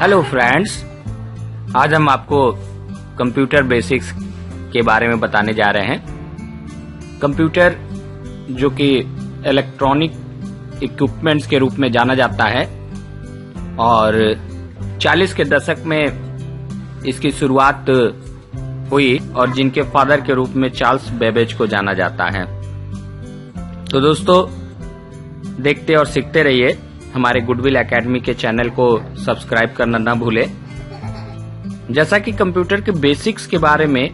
Hello friends, आज हम आपको कंप्यूटर बेसिक्स के बारे में बताने जा रहे हैं। कंप्यूटर जो कि इलेक्ट्रॉनिक इक्विपमेंट्स के रूप में जाना जाता है और 40 के दशक में इसकी शुरुआत हुई और जिनके फादर के रूप में चार्ल्स बेबेज को जाना जाता है। तो दोस्तों, देखते और सीखते रहिए। हमारे गुडविल एकेडमी के चैनल को सब्सक्राइब करना ना भूले। जैसा कि कंप्यूटर के बेसिक्स के बारे में,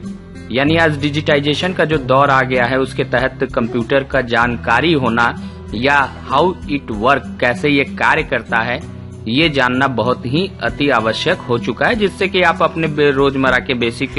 यानी आज डिजिटाइजेशन का जो दौर आ गया है, उसके तहत कंप्यूटर का जानकारी होना या हाउ इट वर्क, कैसे ये कार्य करता है, ये जानना बहुत ही अति आवश्यक हो चुका है, जिससे कि आप अपने रोजमर्रा के बेसिक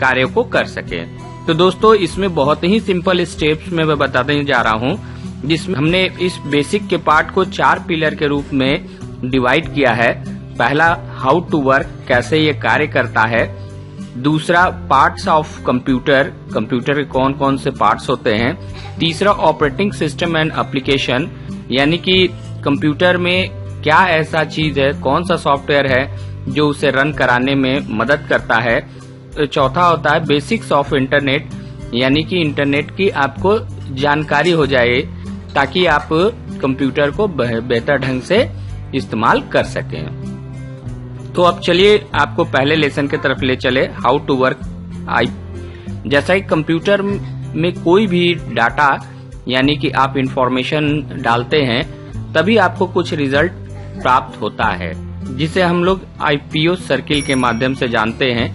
कार्यों को कर सके। तो दोस्तों, इसमें बहुत ही सिंपल स्टेप्स में मैं बताने जा रहा हूँ, जिसमें हमने इस बेसिक के पार्ट को 4 पिलर के रूप में डिवाइड किया है। पहला, हाउ टू वर्क, कैसे ये कार्य करता है। दूसरा, पार्ट्स ऑफ कंप्यूटर, कंप्यूटर के कौन कौन से पार्ट्स होते हैं। तीसरा, ऑपरेटिंग सिस्टम एंड एप्लीकेशन, यानी कि कंप्यूटर में क्या ऐसा चीज है, कौन सा सॉफ्टवेयर है जो उसे रन कराने में मदद करता है। चौथा होता है बेसिक्स ऑफ इंटरनेट, यानी कि इंटरनेट की आपको जानकारी हो जाए ताकि आप कंप्यूटर को बेहतर ढंग से इस्तेमाल कर सकें। तो अब चलिए आपको पहले लेसन की तरफ ले चले, हाउ टू वर्क। जैसा कि कंप्यूटर में कोई भी डाटा, यानी कि आप इंफॉर्मेशन डालते हैं तभी आपको कुछ रिजल्ट प्राप्त होता है, जिसे हम लोग आईपीओ सर्किल के माध्यम से जानते हैं,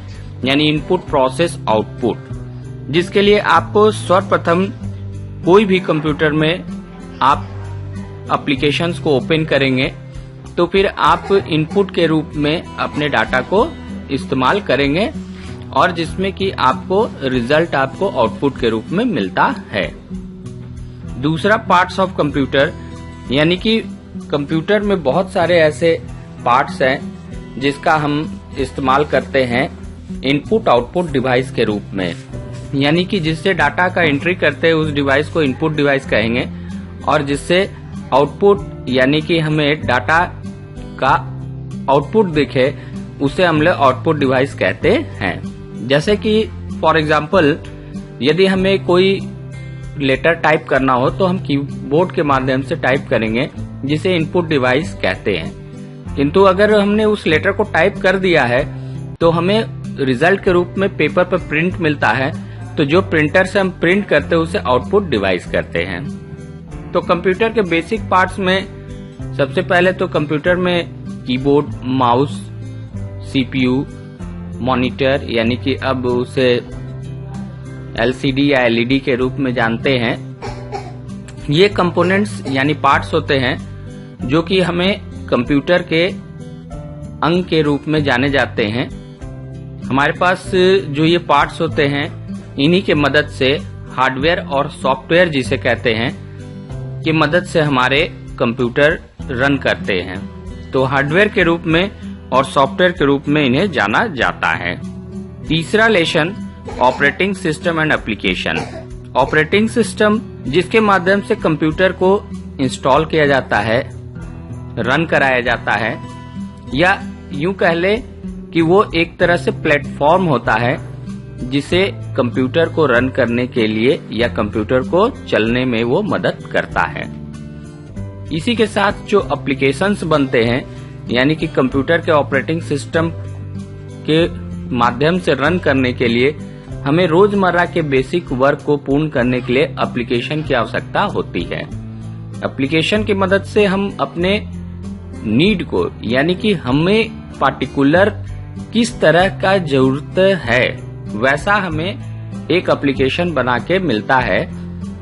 यानी इनपुट प्रोसेस आउटपुट। जिसके लिए आपको सर्वप्रथम कोई भी कंप्यूटर में आप एप्लीकेशंस को ओपन करेंगे तो फिर आप इनपुट के रूप में अपने डाटा को इस्तेमाल करेंगे और जिसमें कि आपको रिजल्ट आपको आउटपुट के रूप में मिलता है। दूसरा, पार्ट्स ऑफ कंप्यूटर, यानी कि कंप्यूटर में बहुत सारे ऐसे पार्ट्स हैं जिसका हम इस्तेमाल करते हैं इनपुट आउटपुट डिवाइस के रूप में, यानी कि जिससे डाटा का एंट्री करते हैं उस डिवाइस को इनपुट डिवाइस कहेंगे और जिससे आउटपुट, यानी कि हमें डाटा का आउटपुट दिखे, उसे हम लोग आउटपुट डिवाइस कहते हैं। जैसे कि फॉर एग्जांपल, यदि हमें कोई लेटर टाइप करना हो तो हम कीबोर्ड के माध्यम से टाइप करेंगे, जिसे इनपुट डिवाइस कहते हैं। किंतु अगर हमने उस लेटर को टाइप कर दिया है तो हमें रिजल्ट के रूप में पेपर पर प्रिंट मिलता है, तो जो प्रिंटर से हम प्रिंट करते हैं उसे आउटपुट डिवाइस करते हैं। तो कंप्यूटर के बेसिक पार्ट्स में सबसे पहले तो कंप्यूटर में कीबोर्ड, माउस, सीपीयू, मॉनिटर, यानी कि अब उसे एलसीडी या एलईडी के रूप में जानते हैं, ये कंपोनेंट्स यानी पार्ट्स होते हैं जो कि हमें कंप्यूटर के अंग के रूप में जाने जाते हैं। हमारे पास जो ये पार्ट्स होते हैं, इन्हीं के मदद से हार्डवेयर और सॉफ्टवेयर, जिसे कहते हैं, की मदद से हमारे कंप्यूटर रन करते हैं। तो हार्डवेयर के रूप में और सॉफ्टवेयर के रूप में इन्हें जाना जाता है। तीसरा lesson, operating system and application. Operating system, जिसके माध्यम से कंप्यूटर को इंस्टॉल किया जाता है, रन कराया जाता है, या यूं कह ले कि वो एक तरह से प्लेटफॉर्म होता है जिसे कंप्यूटर को रन करने के लिए या कंप्यूटर को चलने में वो मदद करता है। इसी के साथ जो एप्लीकेशंस बनते हैं, यानी कि कंप्यूटर के ऑपरेटिंग सिस्टम के माध्यम से रन करने के लिए हमें रोजमर्रा के बेसिक वर्क को पूर्ण करने के लिए एप्लीकेशन की आवश्यकता होती है। एप्लीकेशन की मदद से हम अपने नीड को, यानी कि हमें पार्टिकुलर किस तरह का जरूरत है, वैसा हमें एक एप्लीकेशन बना के मिलता है,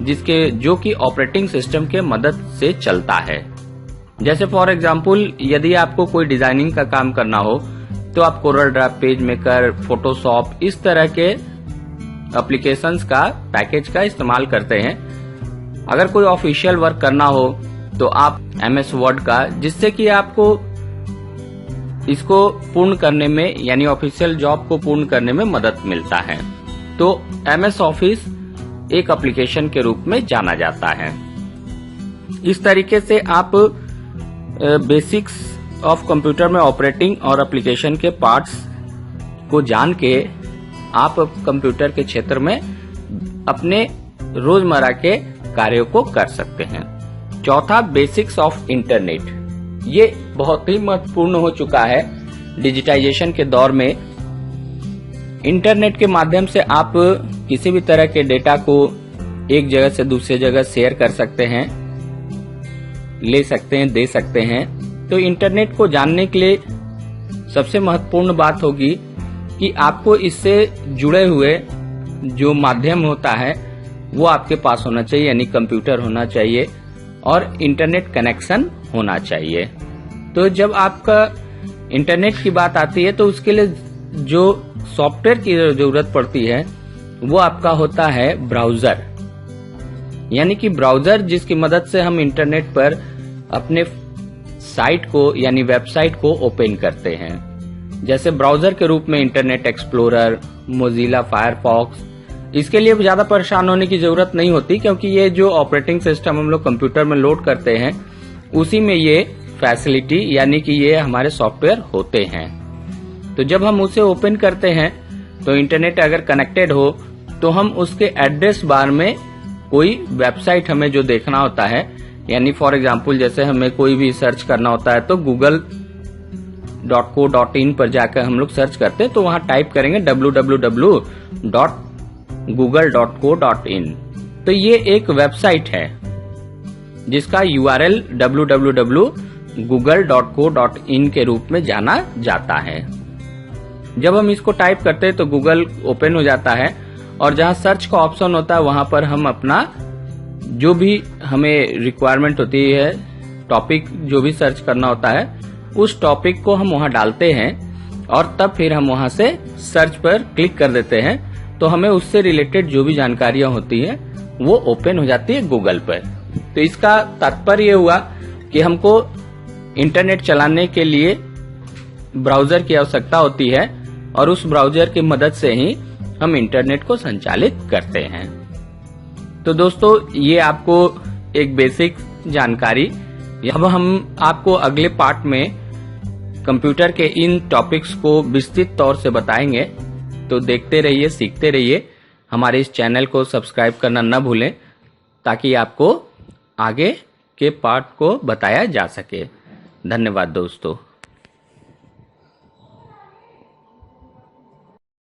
जो कि ऑपरेटिंग सिस्टम के मदद से चलता है। जैसे फॉर एग्जांपल, यदि आपको कोई डिजाइनिंग का काम करना हो तो आप Corel Draw, page maker, Photoshop, इस तरह के एप्लीकेशंस का पैकेज का इस्तेमाल करते हैं। अगर कोई ऑफिशियल वर्क करना हो तो आप MS वर्ड का, जिससे कि आपको इसको पूर्ण करने में, यानी ऑफिशियल जॉब को पूर्ण करने में मदद मिलता है। तो MS ऑफिस एक एप्लीकेशन के रूप में जाना जाता है। इस तरीके से आप बेसिक्स ऑफ कंप्यूटर में ऑपरेटिंग और एप्लीकेशन के पार्ट्स को जान के आप कंप्यूटर के क्षेत्र में अपने रोजमर्रा के कार्यों को कर सकते हैं। चौथा, बेसिक्स ऑफ इंटरनेट। ये बहुत ही महत्वपूर्ण हो चुका है डिजिटाइजेशन के दौर में। इंटरनेट के माध्यम से आप किसी भी तरह के डेटा को एक जगह से दूसरी जगह शेयर कर सकते हैं, ले सकते हैं, दे सकते हैं। तो इंटरनेट को जानने के लिए सबसे महत्वपूर्ण बात होगी कि आपको इससे जुड़े हुए जो माध्यम होता है वो आपके पास होना चाहिए, यानी कंप्यूटर होना चाहिए और इंटरनेट कनेक्शन होना चाहिए। तो जब आपका इंटरनेट की बात आती है तो उसके लिए जो सॉफ्टवेयर की जरूरत पड़ती है वो आपका होता है ब्राउजर, यानी कि ब्राउजर जिसकी मदद से हम इंटरनेट पर अपने साइट को यानी वेबसाइट को ओपन करते हैं। जैसे ब्राउजर के रूप में इंटरनेट एक्सप्लोरर, मोजिला फायरफॉक्स। इसके लिए ज्यादा परेशान होने की जरूरत नहीं होती, क्योंकि ये जो ऑपरेटिंग सिस्टम हम लोग कंप्यूटर में लोड करते हैं उसी में ये फैसिलिटी यानी कि ये हमारे सॉफ्टवेयर होते हैं। तो जब हम उसे ओपन करते हैं तो इंटरनेट अगर कनेक्टेड हो तो हम उसके एड्रेस बार में कोई वेबसाइट हमें जो देखना होता है, यानी फॉर एग्जांपल जैसे हमें कोई भी सर्च करना होता है तो google.co.in पर जाकर हम लोग सर्च करते हैं तो वहां टाइप करेंगे www.google.co.in। तो ये एक वेबसाइट है जिसका URL www.google.co.in के रूप में जाना जाता है। जब हम इसको टाइप करते हैं तो गूगल ओपन हो जाता है और जहां सर्च का ऑप्शन होता है वहां पर हम अपना जो भी हमें रिक्वायरमेंट होती है, टॉपिक जो भी सर्च करना होता है उस टॉपिक को हम वहां डालते हैं और तब फिर हम वहां से सर्च पर क्लिक कर देते हैं तो हमें उससे रिलेटेड जो भी जानकारियां होती है वो ओपन हो जाती है गूगल पर। तो इसका तात्पर्य हुआ कि हमको इंटरनेट चलाने के लिए ब्राउजर की आवश्यकता होती है और उस ब्राउजर की मदद से ही हम इंटरनेट को संचालित करते हैं। तो दोस्तों ये आपको एक बेसिक जानकारी। अब हम आपको अगले पार्ट में कंप्यूटर के इन टॉपिक्स को विस्तृत तौर से बताएंगे। तो देखते रहिए, सीखते रहिए। हमारे इस चैनल को सब्सक्राइब करना न भूलें ताकि आपको आगे के पार्ट को बताया जा सके। धन्यवाद दोस्तों।